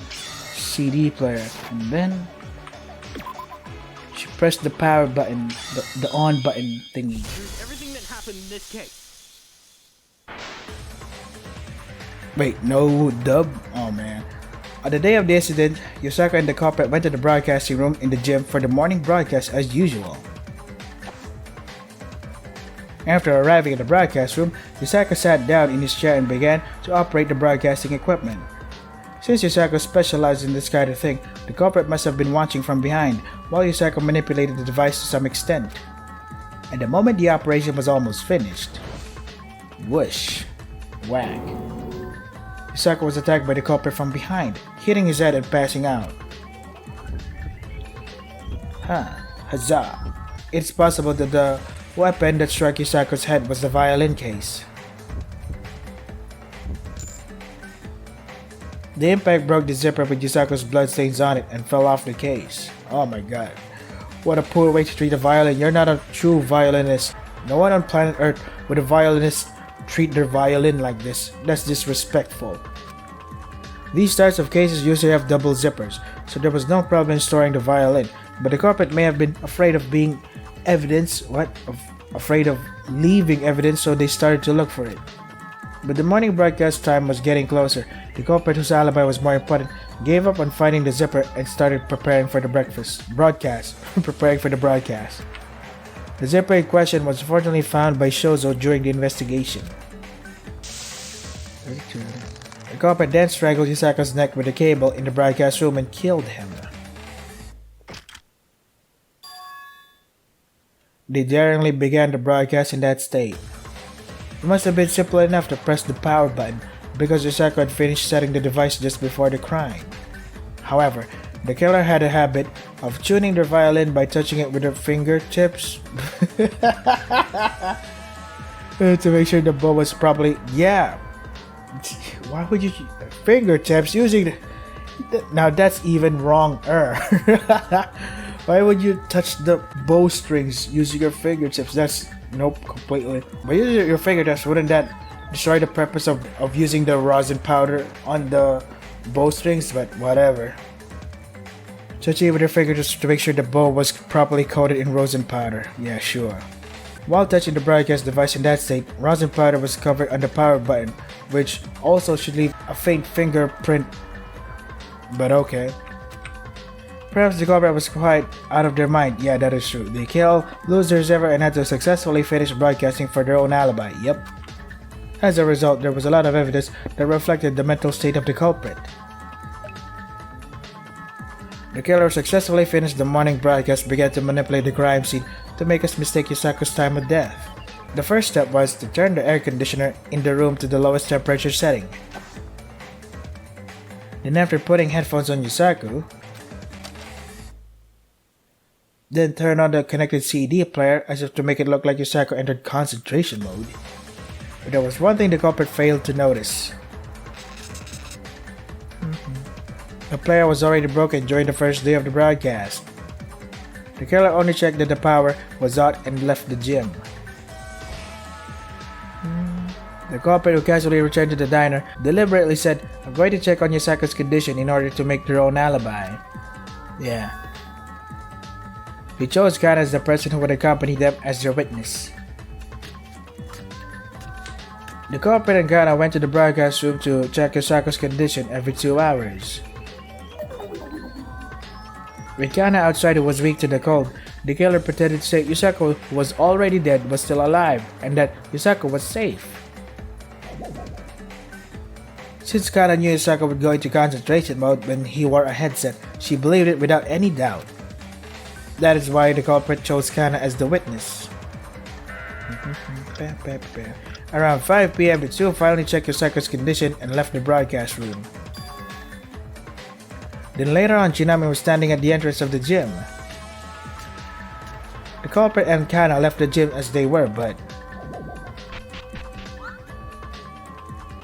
CD player. And then she pressed the power button, the on button thingy.
Here's everything that happened in this case.
Wait, no dub? Oh man. On the day of the incident, Yosako and the culprit went to the broadcasting room in the gym for the morning broadcast as usual. After arriving at the broadcast room, Yosako sat down in his chair and began to operate the broadcasting equipment. Since Yosako specialized in this kind of thing, the culprit must have been watching from behind while Yosako manipulated the device to some extent. And the moment the operation was almost finished, whoosh, whack. Yosako was attacked by the culprit from behind, hitting his head and passing out. Huzzah. It's possible that the weapon that struck Yosako's head was the violin case. The impact broke the zipper with Yosako's bloodstains on it and fell off the case. Oh my god. What a poor way to treat a violin. You're not a true violinist. No one on planet Earth would a violinist treat their violin like this. That's disrespectful. These types of cases usually have double zippers, so there was no problem in storing the violin, but the culprit may have been afraid of being evidence, afraid of leaving evidence, so they started to look for it. But the morning broadcast time was getting closer. The culprit, whose alibi was more important, gave up on finding the zipper and started preparing for the broadcast. The zipper in question was fortunately found by Shozo during the investigation. The culprit then strangled Yosako's neck with a cable in the broadcast room and killed him. They daringly began the broadcast in that state. It must have been simple enough to press the power button because Yosako had finished setting the device just before the crime. However, the killer had a habit of tuning their violin by touching it with their fingertips to make sure the bow was properly. Yeah. Why would you fingertips using now that's even wronger. Why would you touch the bowstrings using your fingertips? That's nope, completely. But using your fingertips, wouldn't that destroy the purpose of using the rosin powder on the bowstrings? But whatever. Touch it with your fingertips to make sure the bow was properly coated in rosin powder. Yeah, sure. While touching the broadcast device in that state, rosin powder was covered on the power button, which also should leave a faint fingerprint. But okay. Perhaps the culprit was quite out of their mind. Yeah, that is true. They killed, lose their zipper, and had to successfully finish broadcasting for their own alibi. Yep. As a result, there was a lot of evidence that reflected the mental state of the culprit. The killer successfully finished the morning broadcast, began to manipulate the crime scene to make us mistake Yosako's time of death. The first step was to turn the air conditioner in the room to the lowest temperature setting. Then after putting headphones on Yosako, then turn on the connected CD player as if to make it look like Yosako entered concentration mode. But there was one thing the culprit failed to notice. The player was already broken during the first day of the broadcast. The killer only checked that the power was out and left the gym. The culprit, who casually returned to the diner, deliberately said, "I'm going to check on Yosako's condition in order to make their own alibi." Yeah. He chose Kana as the person who would accompany them as their witness. The culprit and Kana went to the broadcast room to check Yosako's condition every 2 hours. With Kana outside who was weak to the cold, the killer pretended to say Yosako, who was already dead, was still alive, and that Yosako was safe. Since Kana knew Yosako would go into concentration mode when he wore a headset, she believed it without any doubt. That is why the culprit chose Kana as the witness. Around 5 PM, the two finally checked Yosako's condition and left the broadcast room. Then later on, Shinami was standing at the entrance of the gym. The culprit and Kana left the gym as they were, but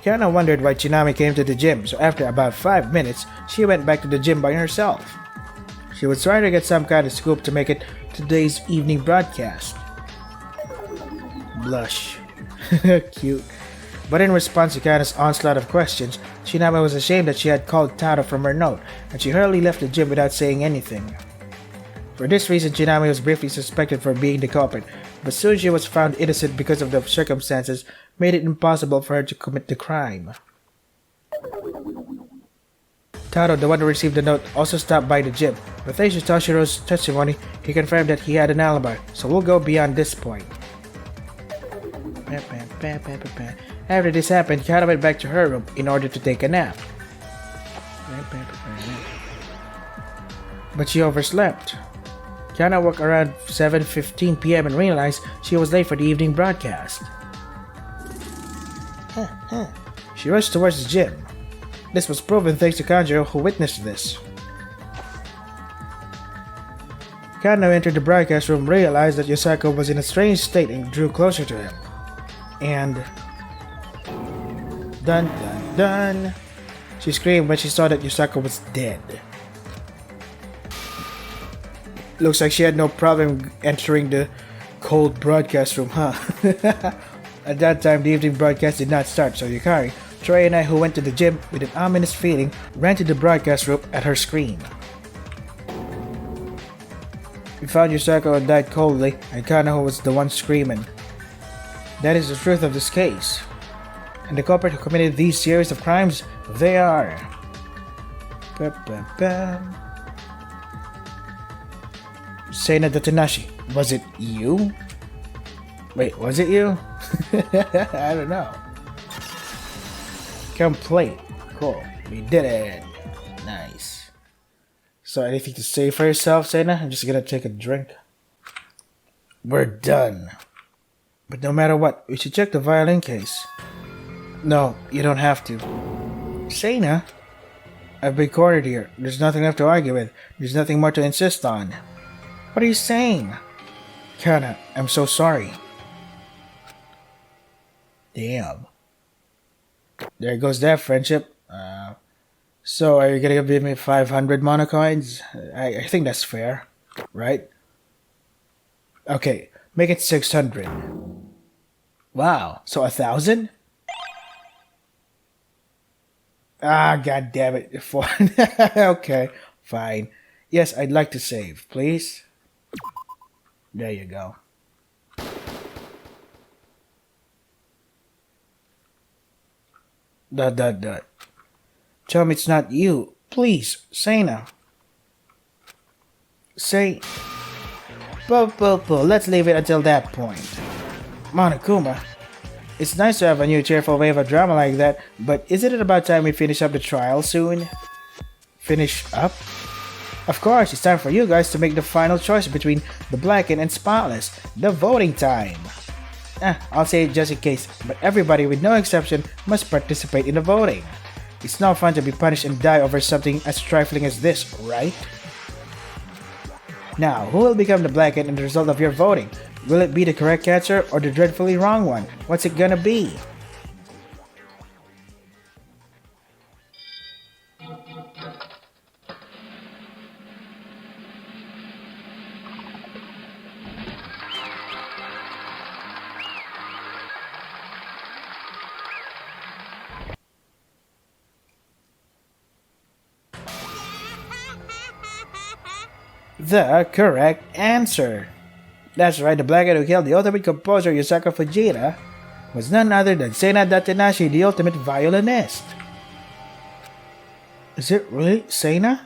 Kana wondered why Shinami came to the gym, so after about 5 minutes, she went back to the gym by herself. She was trying to get some kind of scoop to make it today's evening broadcast. Blush. Cute. But in response to Kana's onslaught of questions, Shinami was ashamed that she had called Taro from her note, and she hurriedly left the gym without saying anything. For this reason, Shinami was briefly suspected for being the culprit, but soon she was found innocent because of the circumstances made it impossible for her to commit the crime. Taro, the one who received the note, also stopped by the gym, but thanks to Toshiro's testimony, he confirmed that he had an alibi, so we'll go beyond this point. After this happened, Kana went back to her room in order to take a nap. But she overslept. Kana woke around 7:15 p.m. and realized she was late for the evening broadcast. She rushed towards the gym. This was proven thanks to Kanjiro, who witnessed this. Kana entered the broadcast room, realized that Yosako was in a strange state and drew closer to him. And... dun dun dun! She screamed when she saw that Yosako was dead. Looks like she had no problem entering the cold broadcast room, huh? At that time, the evening broadcast did not start, so Yukari, Troy, and I, who went to the gym with an ominous feeling, ran to the broadcast room at her scream. We found Yosako and died coldly, and Kana, who was the one screaming. That is the truth of this case. And the culprit who committed these series of crimes, they are... Seina Datanashi. Was it you? Wait, was it you? I don't know. Complete. Cool. We did it. Nice. So anything to say for yourself, Seina? I'm just gonna take a drink. We're done. But no matter what, we should check the violin case. No, you don't have to. Seina? I've been cornered here. There's nothing left to argue with. There's nothing more to insist on. What are you saying? Kana, I'm so sorry. Damn. There goes that friendship. So are you gonna give me 500 monocoins? I think that's fair, right? Okay, make it 600. Wow, so 1,000? Ah, god damn it. Okay, fine. Yes, I'd like to save, please. There you go. Dot. Tell me it's not you. Please, Seina. Say... Let's leave it until that point. Monokuma, it's nice to have a new cheerful wave of drama like that, but isn't it about time we finish up the trial soon? Finish up? Of course, it's time for you guys to make the final choice between the Blackened and Spotless. The voting time. I'll say it just in case, but everybody with no exception must participate in the voting. It's no fun to be punished and die over something as trifling as this, right? Now, who will become the Blackened in the result of your voting? Will it be the correct answer or the dreadfully wrong one? What's it gonna be? The correct answer. That's right, the Blackened who killed the ultimate composer Yosako Fujita was none other than Seina Datanashi, the ultimate violinist. Is it really Seina?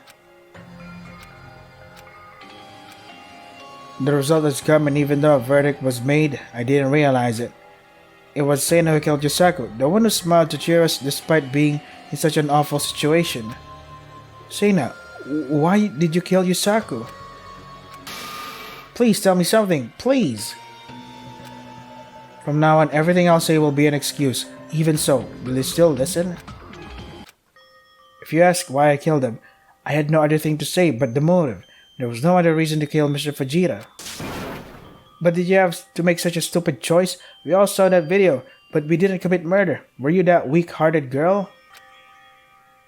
The result has come, and even though a verdict was made, I didn't realize it. It was Seina who killed Yosako, the one who smiled to cheer us despite being in such an awful situation. Seina, why did you kill Yosako? Please tell me something, please! From now on, everything I'll say will be an excuse. Even so, will you still listen? If you ask why I killed him, I had no other thing to say but the motive. There was no other reason to kill Mr. Fujita. But did you have to make such a stupid choice? We all saw that video, but we didn't commit murder. Were you that weak-hearted girl?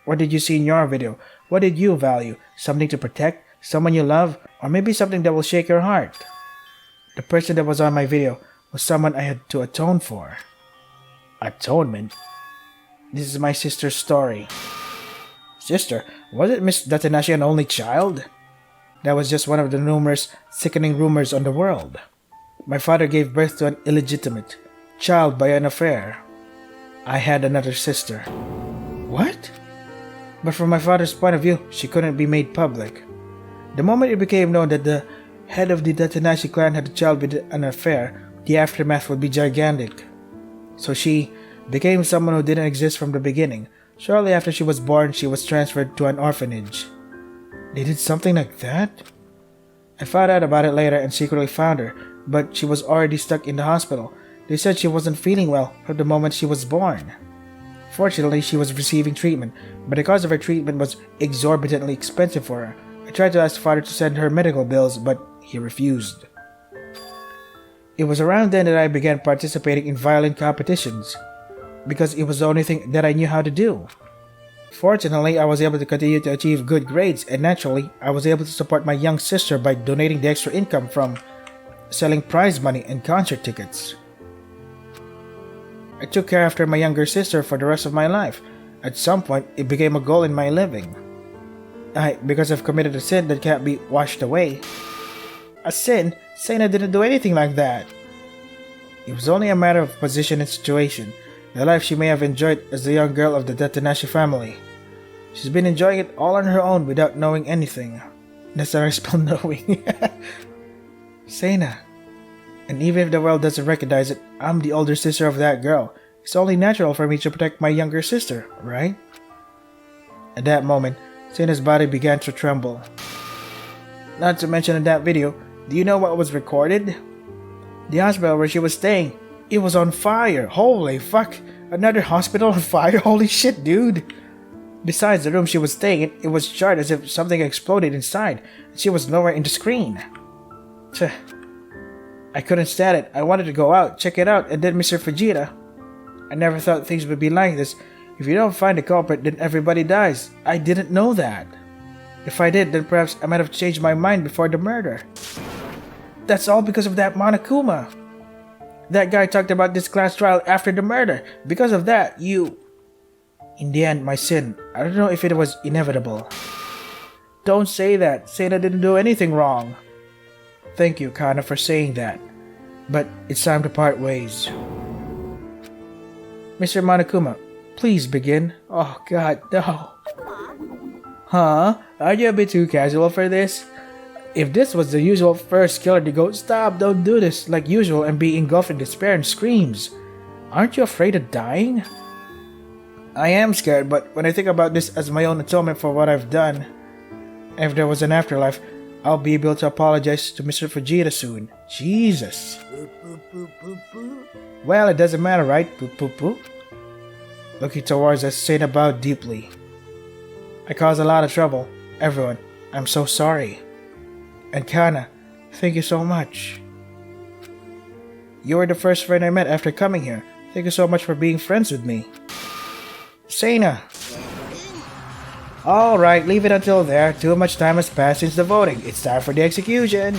What did you see in your video? What did you value? Something to protect? Someone you love? Or maybe something that will shake your heart? The person that was on my video, was someone I had to atone for. Atonement? This is my sister's story. Sister? Wasn't Miss Datanashi an only child? That was just one of the numerous sickening rumors on the world. My father gave birth to an illegitimate child by an affair. I had another sister. What? But from my father's point of view, she couldn't be made public. The moment it became known that the head of the Datanashi clan had a child with an affair, the aftermath would be gigantic. So she became someone who didn't exist from the beginning. Shortly after she was born, she was transferred to an orphanage. They did something like that? I found out about it later and secretly found her, but she was already stuck in the hospital. They said she wasn't feeling well from the moment she was born. Fortunately, she was receiving treatment, but the cost of her treatment was exorbitantly expensive for her. I tried to ask father to send her medical bills, but he refused. It was around then that I began participating in violin competitions, because it was the only thing that I knew how to do. Fortunately, I was able to continue to achieve good grades, and naturally, I was able to support my young sister by donating the extra income from selling prize money and concert tickets. I took care after my younger sister for the rest of my life. At some point, it became a goal in my living. Because I've committed a sin that can't be washed away. A sin? Saying I didn't do anything like that. It was only a matter of position and situation. The life she may have enjoyed as the young girl of the Datanashi family. She's been enjoying it all on her own without knowing anything. That's how I spell knowing. Seina. And even if the world doesn't recognize it, I'm the older sister of that girl. It's only natural for me to protect my younger sister, right? At that moment, Seina's body began to tremble. Not to mention in that video, do you know what was recorded? The hospital where she was staying, it was on fire. Holy fuck. Another hospital on fire? Holy shit, dude. Besides the room she was staying in, it was charred as if something exploded inside, and she was nowhere in the screen. I couldn't stand it. I wanted to go out, check it out, and then Mr. Fujita. I never thought things would be like this. If you don't find the culprit, then everybody dies. I didn't know that. If I did, then perhaps I might have changed my mind before the murder. That's all because of that Monokuma. That guy talked about this class trial after the murder. Because of that, you... In the end, my sin. I don't know if it was inevitable. Don't say that. Seina didn't do anything wrong. Thank you, Kana, for saying that. But it's time to part ways. Mr. Monokuma, please begin. Oh god, no. Huh? Are you a bit too casual for this? If this was the usual first killer to go, stop, don't do this, like usual, and be engulfed in despair and screams. Aren't you afraid of dying? I am scared, but when I think about this as my own atonement for what I've done, if there was an afterlife, I'll be able to apologize to Mr. Fujita soon. Jesus. Well, it doesn't matter, right? Poop poop poop. Looking towards us, Seina bowed deeply. I caused a lot of trouble. Everyone, I'm so sorry. And Kana, thank you so much. You were the first friend I met after coming here. Thank you so much for being friends with me. Seina. Alright, leave it until there. Too much time has passed since the voting. It's time for the execution.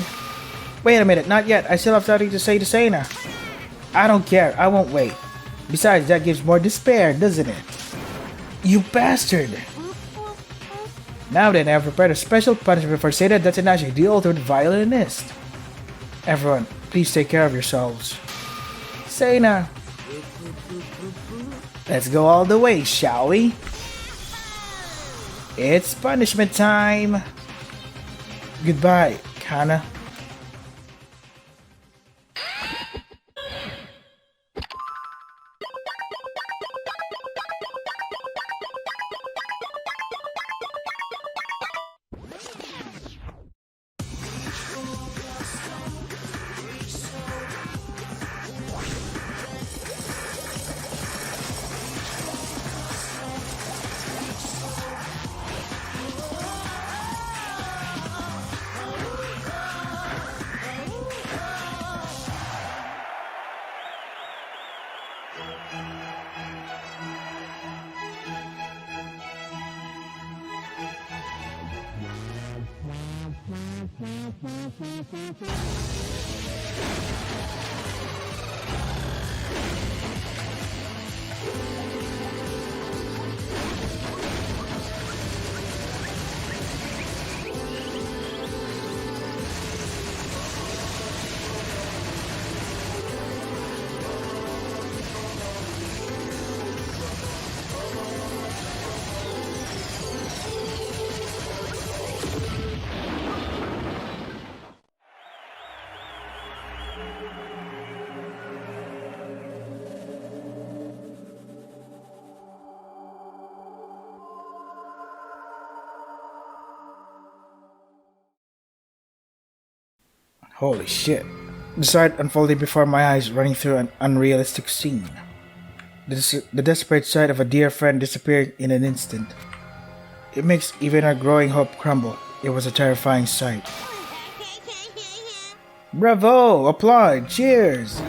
Wait a minute, not yet. I still have something to say to Seina. I don't care, I won't wait. Besides, that gives more despair, doesn't it? You bastard! Now then, I have prepared a special punishment for Seina Datanashi, the ultimate violinist. Everyone, please take care of yourselves. Seina! Let's go all the way, shall we? It's punishment time! Goodbye, Kana. Holy shit. The sight unfolded before my eyes, running through an unrealistic scene. The desperate sight of a dear friend disappearing in an instant. It makes even our growing hope crumble. It was a terrifying sight. Bravo! Applaud! Cheers!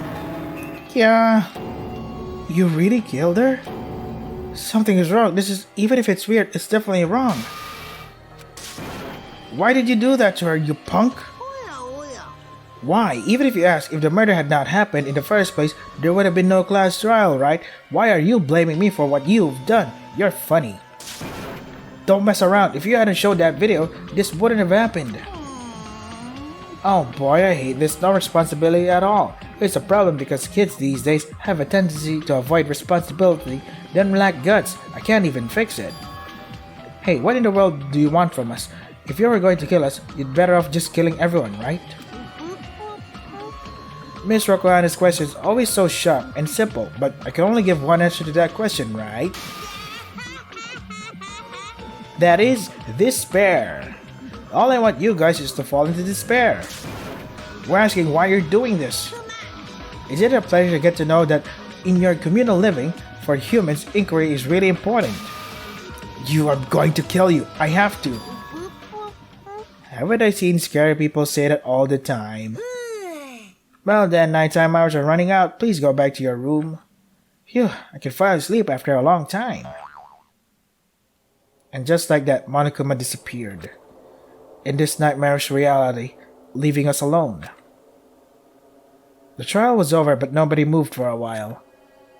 Yeah. You really killed her? Something is wrong. Even if it's weird, it's definitely wrong. Why did you do that to her, you punk? Why? Even if you ask, if the murder had not happened in the first place, there would have been no class trial, right? Why are you blaming me for what you've done? You're funny. Don't mess around. If you hadn't showed that video, this wouldn't have happened. Oh boy, I hate this. No responsibility at all. It's a problem because kids these days have a tendency to avoid responsibility, then lack guts. I can't even fix it. Hey, what in the world do you want from us? If you were going to kill us, you'd better off just killing everyone, right? Miss Rokuhana's question is always so sharp and simple, but I can only give one answer to that question, right? That is, despair. All I want you guys is to fall into despair. We're asking why you're doing this. Is it a pleasure to get to know that in your communal living, for humans, inquiry is really important? You are going to kill you. I have to. Haven't I seen scary people say that all the time? Well then, nighttime hours are running out. Please go back to your room. Phew, I can finally sleep after a long time. And just like that, Monokuma disappeared. In this nightmarish reality, leaving us alone. The trial was over, but nobody moved for a while.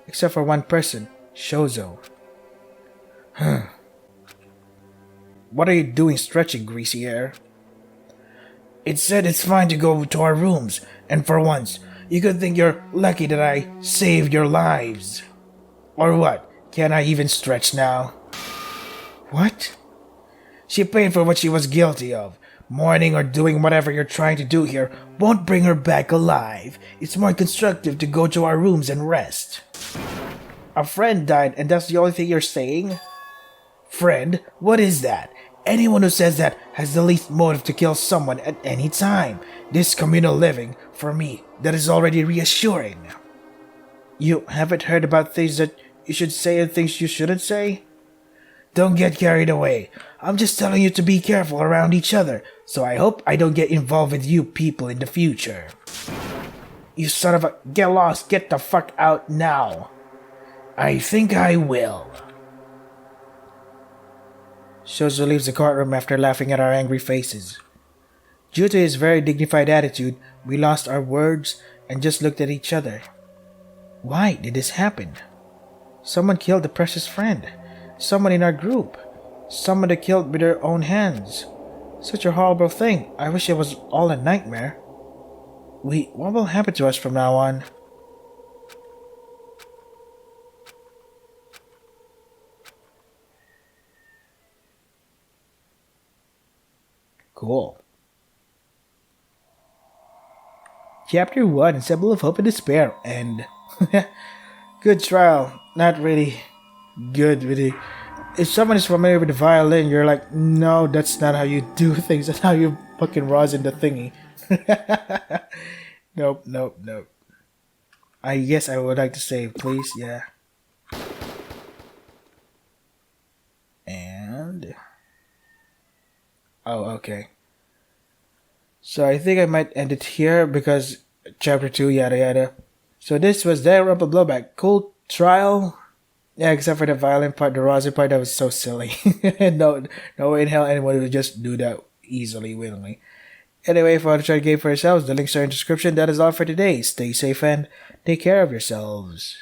Except for one person, Shozo. What are you doing stretching, greasy air? It said it's fine to go to our rooms, and for once, you could think you're lucky that I saved your lives. Or what? Can I even stretch now? What? She paid for what she was guilty of. Mourning or doing whatever you're trying to do here won't bring her back alive. It's more constructive to go to our rooms and rest. A friend died and that's the only thing you're saying? Friend? What is that? Anyone who says that has the least motive to kill someone at any time. This communal living, for me, that is already reassuring. You haven't heard about things that you should say and things you shouldn't say? Don't get carried away. I'm just telling you to be careful around each other, so I hope I don't get involved with you people in the future. You son of a... Get lost, get the fuck out now. I think I will. Shozo leaves the courtroom after laughing at our angry faces. Due to his very dignified attitude, we lost our words and just looked at each other. Why did this happen? Someone killed a precious friend. Someone in our group. Someone that killed with their own hands. Such a horrible thing. I wish it was all a nightmare. What will happen to us from now on? Cool. Chapter 1, Symbol of Hope and Despair, and good trial. Not really good, really. If someone is familiar with the violin, you're like, no, that's not how you do things. That's how you fucking rosin the thingy. Nope. I guess I would like to save, please, yeah. And... oh, okay. So I think I might end it here because chapter 2, yada yada. So this was Danganronpa Blowback. Cool trial. Yeah, except for the violent part, the rosin part, that was so silly. No way in hell anyone would just do that easily, willingly. Anyway, if you want to try the game for yourselves, the links are in the description. That is all for today. Stay safe and take care of yourselves.